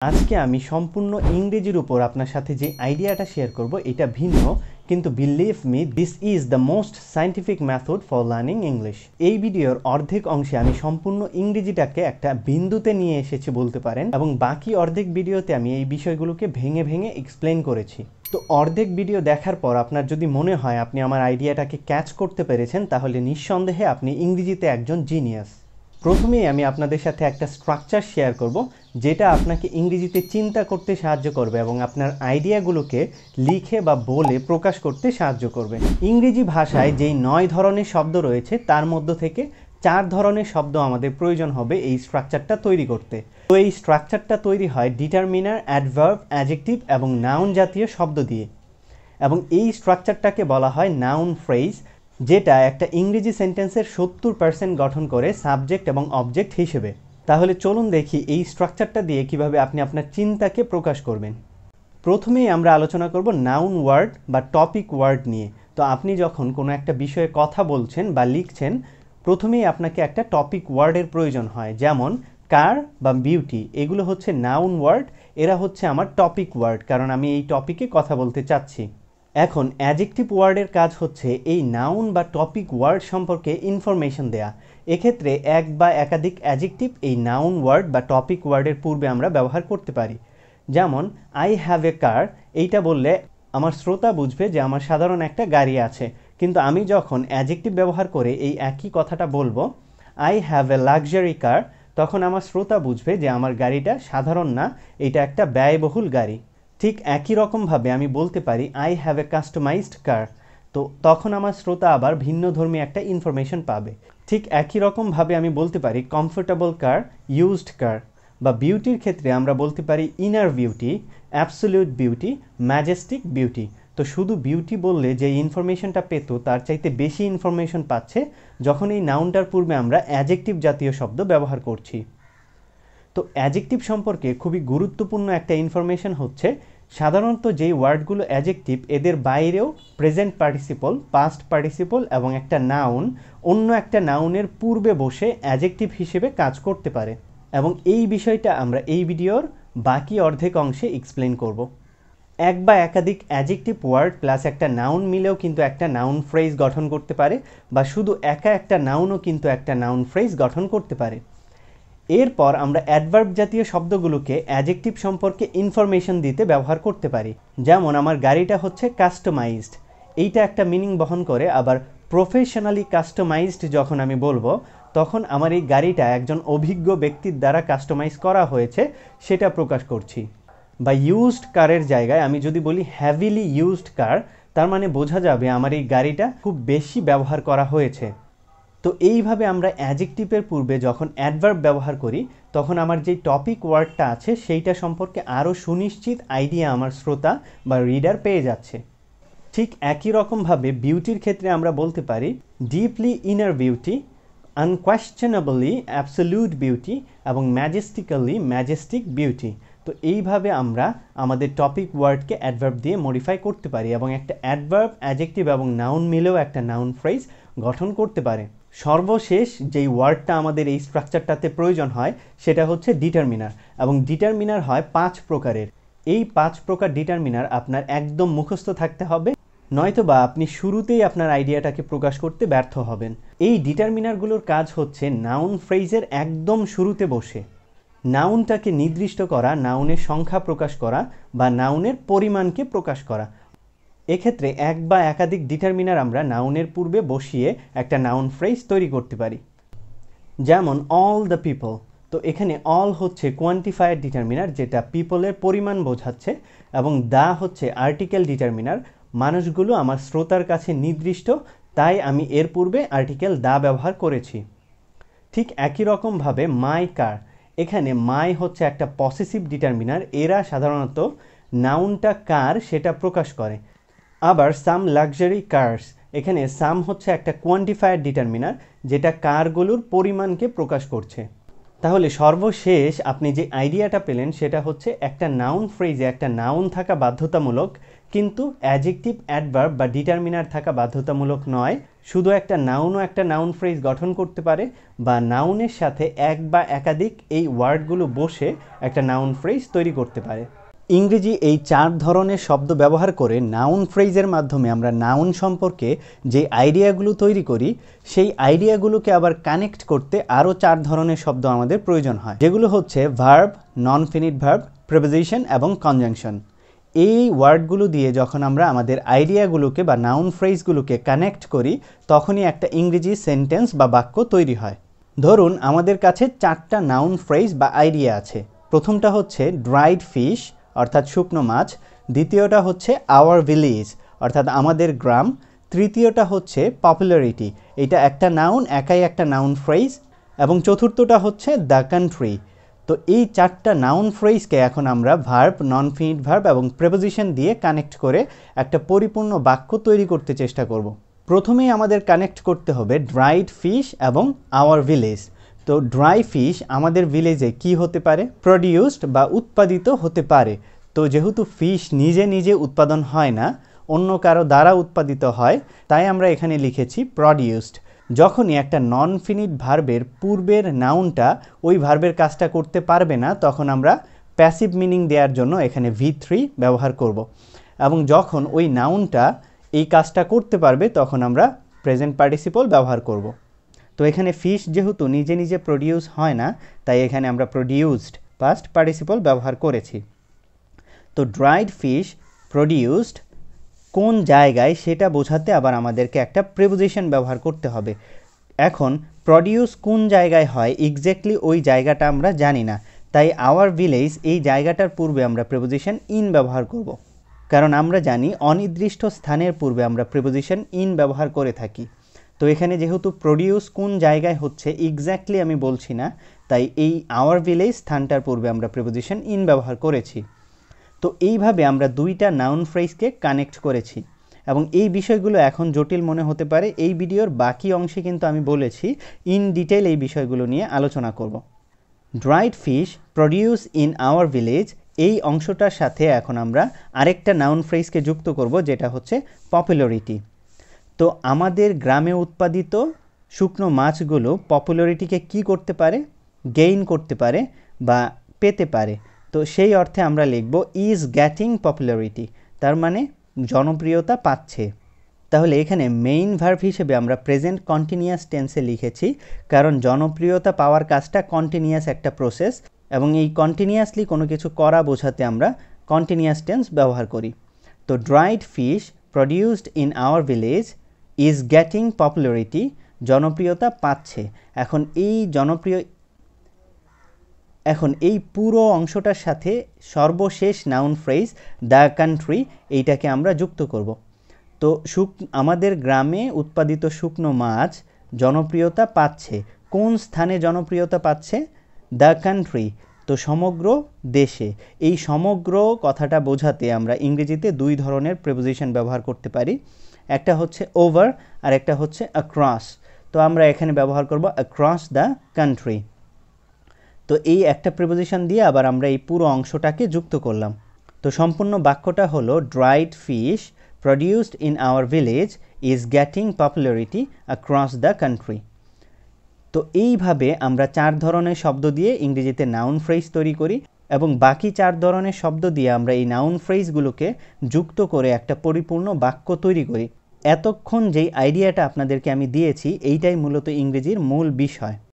আজকে আমি সম্পূর্ণ ইংরেজির উপর আপনার সাথে যে আইডিয়াটা শেয়ার করব এটা ভিন্ন, কিন্তু believe me this is the most scientific method for learning English. এই ভিডিওর অর্ধেক অংশে আমি সম্পূর্ণ ইংরেজিটাকে একটা বিন্দুতে নিয়ে এসেছি বলতে পারেন, এবং বাকি অর্ধেক ভিডিওতে আমি এই বিষয়গুলোকে ভেঙে ভেঙে এক্সপ্লেন করেছি। তো অর্ধেক ভিডিও দেখার পর আপনার যদি মনে হয় আপনি আমার আইডিয়াটাকে ক্যাচ করতে পেরেছেন, তাহলে নিঃসন্দেহে আপনি ইংরেজিতে একজন জিনিয়াস। প্রথমেই আমি আপনাদের সাথে একটা স্ট্রাকচার শেয়ার করব, যেটা আপনাকে ইংরেজিতে চিন্তা করতে সাহায্য করবে এবং আপনার আইডিয়াগুলোকে লিখে বা বলে প্রকাশ করতে সাহায্য করবে। ইংরেজি ভাষায় যেই 9 ধরনের শব্দ রয়েছে তার মধ্য থেকে 4 ধরনের শব্দ আমাদের প্রয়োজন হবে এই স্ট্রাকচারটা তৈরি করতে। তো এই স্ট্রাকচারটা তৈরি হয় ডিটারমিনার, অ্যাডভার্ব, অ্যাডজেক্টিভ এবং নাউন জাতীয় শব্দ দিয়ে, এবং এই স্ট্রাকচারটাকে বলা হয় নাউন ফ্রেজ, যেটা একটা ইংরেজি সেন্টেন্সের 70% গঠন করে সাবজেক্ট এবং অবজেক্ট হিসেবে। তাহলে চলুন দেখি এই স্ট্রাকচারটা দিয়ে কিভাবে আপনি আপনার চিন্তাকে প্রকাশ করবেন। প্রথমেই আমরা আলোচনা করব নাউন ওয়ার্ড বা টপিক ওয়ার্ড নিয়ে। তো আপনি যখন কোনো একটা বিষয়ে কথা বলছেন বা লিখছেন, প্রথমেই আপনাকে একটা টপিক ওয়ার্ডের প্রয়োজন হয়, যেমন কার বা বিউটি, এগুলো হচ্ছে নাউন ওয়ার্ড। এরা হচ্ছে আমার টপিক ওয়ার্ড, কারণ আমি এই টপিকে কথা বলতে চাচ্ছি। এখন অ্যাডজেক্টিভ ওয়ার্ডের কাজ হচ্ছে এই নাউন বা টপিক ওয়ার্ড সম্পর্কে ইনফরমেশন দেয়া। এক্ষেত্রে এক বা একাধিক অ্যাডজেক্টিভ এই নাউন ওয়ার্ড বা টপিক ওয়ার্ডের পূর্বে আমরা ব্যবহার করতে পারি। যেমন আই হ্যাভ এ কার, এইটা বললে আমার শ্রোতা বুঝবে যে আমার সাধারণ একটা গাড়ি আছে, কিন্তু আমি যখন অ্যাডজেক্টিভ ব্যবহার করে এই একই কথাটা বলবো, I have a luxury car, তখন আমার শ্রোতা বুঝবে যে আমার গাড়িটা সাধারণ না, এটা একটা ব্যয়বহুল গাড়ি। ঠিক একই রকমভাবে আমি বলতে পারি আই হ্যাভ এ কাস্টমাইজড কার, তো তখন আমার শ্রোতা আবার ভিন্নধর্মী একটা ইনফরমেশন পাবে। ঠিক একই রকমভাবে আমি বলতে পারি কমফোর্টেবল কার, ইউজড কার। বা বিউটির ক্ষেত্রে আমরা বলতে পারি inner beauty, absolute beauty, Majestic beauty. তো শুধু বিউটি বললে যে ইনফরমেশনটা পেত তার চাইতে বেশি ইনফরমেশন পাচ্ছে যখন এই নাউনটার পূর্বে আমরা অ্যাডজেক্টিভ জাতীয় শব্দ ব্যবহার করছি। তো অ্যাডজেক্টিভ সম্পর্কে খুবই গুরুত্বপূর্ণ একটা ইনফরমেশন হচ্ছে, সাধারণত যেই ওয়ার্ডগুলো অ্যাডজেক্টিভ এদের বাইরেও প্রেজেন্ট পার্টিসিপল, পাস্ট পার্টিসিপল এবং একটা নাউন অন্য একটা নাউনের পূর্বে বসে অ্যাডজেক্টিভ হিসেবে কাজ করতে পারে, এবং এই বিষয়টা আমরা এই ভিডিওর বাকি অর্ধেক অংশে এক্সপ্লেন করব। এক বা একাধিক অ্যাডজেক্টিভ ওয়ার্ড প্লাস একটা নাউন মিলেও কিন্তু একটা নাউন ফ্রেজ গঠন করতে পারে, বা শুধু একা একটা নাউনও কিন্তু একটা নাউন ফ্রেজ গঠন করতে পারে। এরপর আমরা অ্যাডভার্ব জাতীয় শব্দগুলোকে অ্যাডজেক্টিভ সম্পর্কে ইনফরমেশন দিতে ব্যবহার করতে পারি। যেমন আমার গাড়িটা হচ্ছে কাস্টমাইজড, এইটা একটা মিনিং বহন করে। আবার প্রফেশনালি কাস্টমাইজড যখন আমি বলবো, তখন আমার এই গাড়িটা একজন অভিজ্ঞ ব্যক্তির দ্বারা কাস্টমাইজ করা হয়েছে সেটা প্রকাশ করছি। বা ইউজড কারের জায়গায় আমি যদি বলি হ্যাভিলি ইউজড কার, তার মানে বোঝা যাবে আমার এই গাড়িটা খুব বেশি ব্যবহার করা হয়েছে। তো এইভাবে আমরা অ্যাডজেক্টিভের পূর্বে যখন অ্যাডভার্ব ব্যবহার করি, তখন আমার যে টপিক ওয়ার্ডটা আছে সেইটা সম্পর্কে আরও সুনিশ্চিত আইডিয়া আমার শ্রোতা বা রিডার পেয়ে যাচ্ছে। ঠিক একই রকমভাবে বিউটির ক্ষেত্রে আমরা বলতে পারি deeply inner beauty, unquestionably absolute beauty এবং ম্যাজেস্টিক্যালি ম্যাজেস্টিক বিউটি। তো এইভাবে আমরা আমাদের টপিক ওয়ার্ডকে অ্যাডভার্ব দিয়ে মডিফাই করতে পারি, এবং একটা অ্যাডভার্ব, অ্যাডজেক্টিভ এবং নাউন মিলেও একটা নাউন ফ্রেজ গঠন করতে পারে। সর্বশেষ যেই ওয়ার্ডটা আমাদের এই স্ট্রাকচারটাতে প্রয়োজন হয় সেটা হচ্ছে ডিটারমিনার, এবং ডিটারমিনার হয় 5 প্রকারের। এই 5 প্রকার ডিটারমিনার আপনার একদম মুখস্থ থাকতে হবে, নয়তোবা আপনি শুরুতেই আপনার আইডিয়াটাকে প্রকাশ করতে ব্যর্থ হবেন। এই ডিটারমিনারগুলোর কাজ হচ্ছে নাউন ফ্রেজের একদম শুরুতে বসে নাউনটাকে নির্দিষ্ট করা, নাউনের সংখ্যা প্রকাশ করা বা নাউনের পরিমাণকে প্রকাশ করা। এক্ষেত্রে এক বা একাধিক ডিটারমিনার আমরা নাউনের পূর্বে বসিয়ে একটা নাউন ফ্রেজ তৈরি করতে পারি। যেমন অল দ্য পিপল, তো এখানে অল হচ্ছে কোয়ান্টিফায়ার ডিটারমিনার, যেটা পিপলের পরিমাণ বোঝাচ্ছে, এবং দা হচ্ছে আর্টিকেল ডিটারমিনার, মানুষগুলো আমার শ্রোতার কাছে নির্দিষ্ট, তাই আমি এর পূর্বে আর্টিকেল দা ব্যবহার করেছি। ঠিক একই রকমভাবে মাই কার, এখানে মাই হচ্ছে একটা পসেসিভ ডিটারমিনার, এরা সাধারণত নাউনটা কার সেটা প্রকাশ করে। আবার সাম লাক্সারি কার্স, এখানে সাম হচ্ছে একটা কোয়ান্টিফায়ার ডিটারমিনার, যেটা কারগুলোর পরিমাণকে প্রকাশ করছে। তাহলে সর্বশেষ আপনি যে আইডিয়াটা পেলেন সেটা হচ্ছে একটা নাউন ফ্রেজে একটা নাউন থাকা বাধ্যতামূলক, কিন্তু অ্যাডজেক্টিভ, অ্যাডভার্ব বা ডিটারমিনার থাকা বাধ্যতামূলক নয়। শুধু একটা নাউনও একটা নাউন ফ্রেজ গঠন করতে পারে, বা নাউনের সাথে এক বা একাধিক এই ওয়ার্ডগুলো বসে একটা নাউন ফ্রেজ তৈরি করতে পারে। ইংরেজি এই 4 ধরনের শব্দ ব্যবহার করে নাউন ফ্রেজের মাধ্যমে আমরা নাউন সম্পর্কে যে আইডিয়াগুলো তৈরি করি, সেই আইডিয়াগুলোকে আবার কানেক্ট করতে আরও 4 ধরনের শব্দ আমাদের প্রয়োজন হয়, যেগুলো হচ্ছে ভার্ব, নন ফিনিট ভার্ব, প্রিপোজিশন এবং কনজাংশন। এই ওয়ার্ডগুলো দিয়ে যখন আমরা আমাদের আইডিয়াগুলোকে বা নাউন ফ্রেজগুলোকে কানেক্ট করি, তখনই একটা ইংরেজি সেন্টেন্স বা বাক্য তৈরি হয়। ধরুন আমাদের কাছে 4টা নাউন ফ্রেজ বা আইডিয়া আছে। প্রথমটা হচ্ছে ড্রাইড ফিশ, অর্থাৎ শুকনো মাছ। দ্বিতীয়টা হচ্ছে আওয়ার ভিলেজ, অর্থাৎ আমাদের গ্রাম। তৃতীয়টা হচ্ছে পপুলারিটি, এটা একটা নাউন, একাই একটা নাউন ফ্রেজ। এবং চতুর্থটা হচ্ছে দ্য কান্ট্রি। তো এই 4টা নাউন ফ্রেজকে এখন আমরা ভার্ব, নন ফিনিট ভার্ব এবং প্রিপোজিশন দিয়ে কানেক্ট করে একটা পরিপূর্ণ বাক্য তৈরি করতে চেষ্টা করব। প্রথমেই আমাদের কানেক্ট করতে হবে ড্রাইড ফিশ এবং আওয়ার ভিলেজ। তো ড্রাই ফিশ আমাদের ভিলেজে কি হতে পারে? প্রডিউসড বা উৎপাদিত হতে পারে। তো যেহেতু ফিশ নিজে নিজে উৎপাদন হয় না, অন্য কারো দ্বারা উৎপাদিত হয়, তাই আমরা এখানে লিখেছি প্রডিউসড। যখনই একটা নন ফিনিট ভার্বের পূর্বের নাউনটা ওই ভার্বের কাজটা করতে পারবে না, তখন আমরা প্যাসিভ মিনিং দেওয়ার জন্য এখানে V3 ব্যবহার করব। এবং যখন ওই নাউনটা এই কাজটা করতে পারবে, তখন আমরা প্রেজেন্ট পার্টিসিপল ব্যবহার করব। তো এখানে ফিশ যেহেতু নিজে নিজে প্রডিউস হয় না, তাই এখানে আমরা প্রডিউসড পাস্ট পার্টিসিপল ব্যবহার করেছি। তো ড্রাইড ফিশ প্রডিউসড কোন জায়গায় সেটা বোঝাতে আবার আমাদেরকে একটা প্রিপোজিশন ব্যবহার করতে হবে। এখন প্রডিউস কোন জায়গায় হয় এক্স্যাক্টলি ওই জায়গাটা আমরা জানি না, তাই আওয়ার ভিলেজ এই জায়গাটার পূর্বে আমরা প্রিপোজিশন ইন ব্যবহার করব। কারণ আমরা জানি অনির্দিষ্ট স্থানের পূর্বে আমরা প্রিপোজিশন ইন ব্যবহার করে থাকি। তো এখানে যেহেতু প্রডিউস কোন জায়গায় হচ্ছে এক্স্যাক্টলি আমি বলছি না, তাই এই আওয়ার ভিলেজ স্থানটার পূর্বে আমরা প্রিপোজিশন ইন ব্যবহার করেছি। তো এইভাবে আমরা 2টা নাউন ফ্রেজকে কানেক্ট করেছি। এবং এই বিষয়গুলো এখন জটিল মনে হতে পারে, এই ভিডিওর বাকি অংশে কিন্তু আমি বলেছি ইন ডিটেল এই বিষয়গুলো নিয়ে আলোচনা করব। Dried fish produce in our village, এই অংশটার সাথে এখন আমরা আরেকটা নাউন ফ্রেজকে যুক্ত করব, যেটা হচ্ছে পপুলারিটি। তো আমাদের গ্রামে উৎপাদিত শুকনো মাছগুলো পপুলারিটিকে কি করতে পারে? গেইন করতে পারে বা পেতে পারে। তো সেই অর্থে আমরা লিখব ইজ গেটিং পপুলারিটি, তার মানে জনপ্রিয়তা পাচ্ছে। তাহলে এখানে মেইন ভার্ব হিসেবে আমরা প্রেজেন্ট কন্টিনিউয়াস টেন্সে লিখেছি, কারণ জনপ্রিয়তা পাওয়ার কাজটা কন্টিনিউয়াস একটা প্রসেস, এবং এই কন্টিনিউয়াসলি কোনো কিছু করা বোঝাতে আমরা কন্টিনিউয়াস টেন্স ব্যবহার করি। তো dried fish produced in our village is getting popularity, জনপ্রিয়তা পাচ্ছে। এখন এই পুরো অংশটার সাথে সর্বশেষ নাউন ফ্রেজ দ্য কান্ট্রি, এইটাকে আমরা যুক্ত করব। তো আমাদের গ্রামে উৎপাদিত শুকনো মাছ জনপ্রিয়তা পাচ্ছে। কোন স্থানে জনপ্রিয়তা পাচ্ছে? দ্য কান্ট্রি, তো সমগ্র দেশে। এই সমগ্র কথাটা বোঝাতে আমরা ইংরেজিতে 2 ধরনের প্রিপোজিশন ব্যবহার করতে পারি, একটা হচ্ছে ওভার আর একটা হচ্ছে অ্যাক্রস। তো আমরা এখানে ব্যবহার করব অ্যাক্রস দ্য কান্ট্রি। তো এই একটা প্রিপোজিশন দিয়ে আবার আমরা এই পুরো অংশটাকে যুক্ত করলাম। তো সম্পূর্ণ বাক্যটা হলো dried fish produced in our village is getting popularity across the country. তো এইভাবে আমরা 4 ধরনের শব্দ দিয়ে ইংরেজিতে নাউন ফ্রেজ তৈরি করি, এবং বাকি 4 ধরনের শব্দ দিয়ে আমরা এই নাউন ফ্রেজগুলোকে যুক্ত করে একটা পরিপূর্ণ বাক্য তৈরি করি। এতক্ষণ যেই আইডিয়াটা আপনাদেরকে আমি দিয়েছি, এইটাই মূলত ইংরেজির মূল বিষয়।